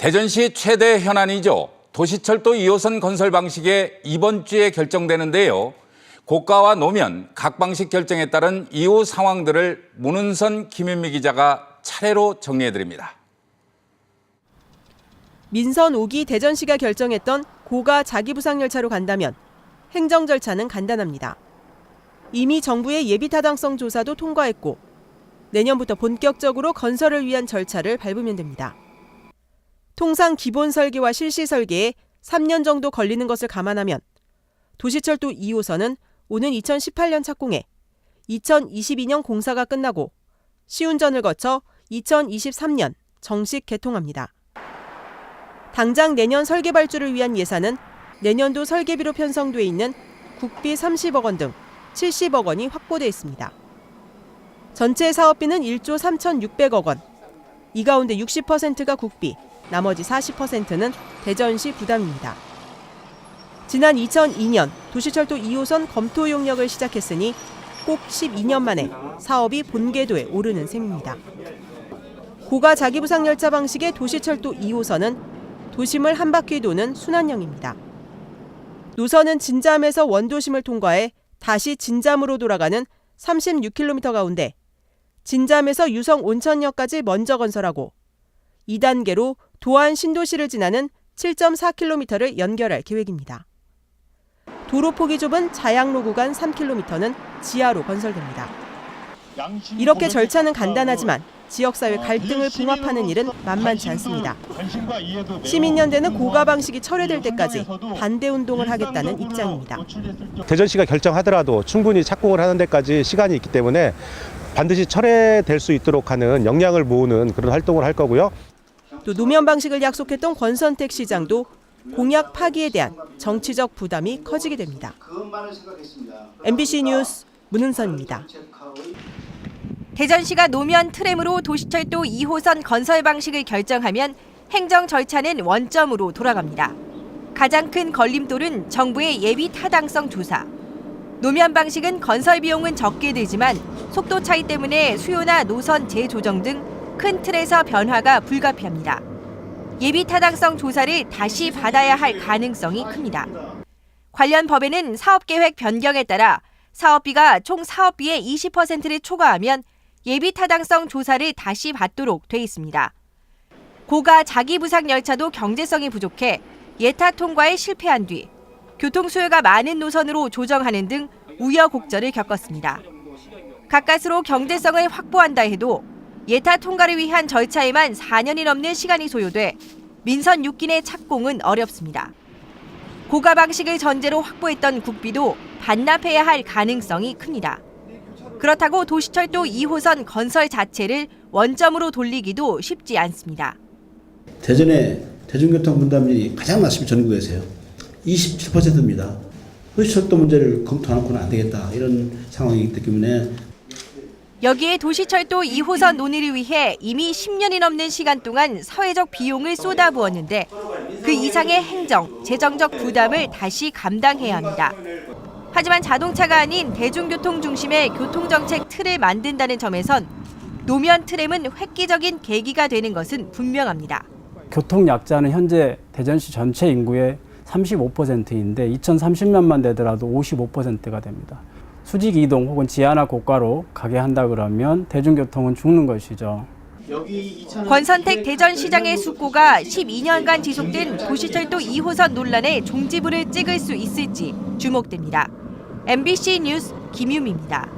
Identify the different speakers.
Speaker 1: 대전시 최대 현안이죠. 도시철도 2호선 건설 방식에 이번 주에 결정되는데요. 고가와 노면, 각 방식 결정에 따른 이후 상황들을 문은선 김윤미 기자가 차례로 정리해드립니다.
Speaker 2: 민선 5기 대전시가 결정했던 고가 자기부상열차로 간다면 행정 절차는 간단합니다. 이미 정부의 예비타당성 조사도 통과했고 내년부터 본격적으로 건설을 위한 절차를 밟으면 됩니다. 통상 기본 설계와 실시 설계에 3년 정도 걸리는 것을 감안하면 도시철도 2호선은 오는 2018년 착공해 2022년 공사가 끝나고 시운전을 거쳐 2023년 정식 개통합니다. 당장 내년 설계 발주를 위한 예산은 내년도 설계비로 편성돼 있는 국비 30억 원 등 70억 원이 확보돼 있습니다. 전체 사업비는 1조 3,600억 원. 이 가운데 60%가 국비, 나머지 40%는 대전시 부담입니다. 지난 2002년 도시철도 2호선 검토 용역을 시작했으니 꼭 12년 만에 사업이 본궤도에 오르는 셈입니다. 고가 자기부상열차 방식의 도시철도 2호선은 도심을 한 바퀴 도는 순환형입니다. 노선은 진잠에서 원도심을 통과해 다시 진잠으로 돌아가는 36km 가운데 진잠에서 유성 온천역까지 먼저 건설하고 2단계로 도안 신도시를 지나는 7.4km를 연결할 계획입니다. 도로 폭이 좁은 자양로 구간 3km는 지하로 건설됩니다. 이렇게 절차는 간단하지만 지역사회 갈등을 봉합하는 일은 만만치 않습니다. 시민연대는 고가 방식이 철회될 때까지 반대 운동을 하겠다는 입장입니다.
Speaker 3: 대전시가 결정하더라도 충분히 착공을 하는 데까지 시간이 있기 때문에 반드시 철회될 수 있도록 하는 역량을 모으는 그런 활동을 할 거고요.
Speaker 2: 또 노면 방식을 약속했던 권선택 시장도 공약 파기에 대한 정치적 부담이 커지게 됩니다. MBC 뉴스 문은선입니다.
Speaker 4: 대전시가 노면 트램으로 도시철도 2호선 건설 방식을 결정하면 행정 절차는 원점으로 돌아갑니다. 가장 큰 걸림돌은 정부의 예비 타당성 조사. 노면 방식은 건설 비용은 적게 들지만 속도 차이 때문에 수요나 노선 재조정 등 큰 틀에서 변화가 불가피합니다. 예비 타당성 조사를 다시 받아야 할 가능성이 큽니다. 관련 법에는 사업계획 변경에 따라 사업비가 총 사업비의 20%를 초과하면 예비 타당성 조사를 다시 받도록 돼 있습니다. 고가 자기부상 열차도 경제성이 부족해 예타 통과에 실패한 뒤 교통 수요가 많은 노선으로 조정하는 등 우여곡절을 겪었습니다. 가까스로 경제성을 확보한다 해도 예타 통과를 위한 절차에만 4년이 넘는 시간이 소요돼 민선 6기 내 착공은 어렵습니다. 고가 방식을 전제로 확보했던 국비도 반납해야 할 가능성이 큽니다. 그렇다고 도시철도 2호선 건설 자체를 원점으로 돌리기도 쉽지 않습니다.
Speaker 5: 대전의 대중교통 분담률이 가장 낮습니다. 전국에서요. 27%입니다. 도시철도 문제를 검토 안 하고는 안 되겠다. 이런 상황이기 때문에
Speaker 4: 여기에 도시철도 2호선 논의를 위해 이미 10년이 넘는 시간 동안 사회적 비용을 쏟아부었는데 그 이상의 행정, 재정적 부담을 다시 감당해야 합니다. 하지만 자동차가 아닌 대중교통 중심의 교통정책 틀을 만든다는 점에선 노면 트램은 획기적인 계기가 되는 것은 분명합니다.
Speaker 6: 교통약자는 현재 대전시 전체 인구의 35%인데 2030년만 되더라도 55%가 됩니다. 수직 이동 혹은 지하나 고가로 가게 한다 그러면 대중교통은 죽는 것이죠.
Speaker 4: 권선택 대전시장의 숙고가 12년간 지속된 도시철도 2호선 논란에 종지부를 찍을 수 있을지 주목됩니다. MBC 뉴스 김유미입니다.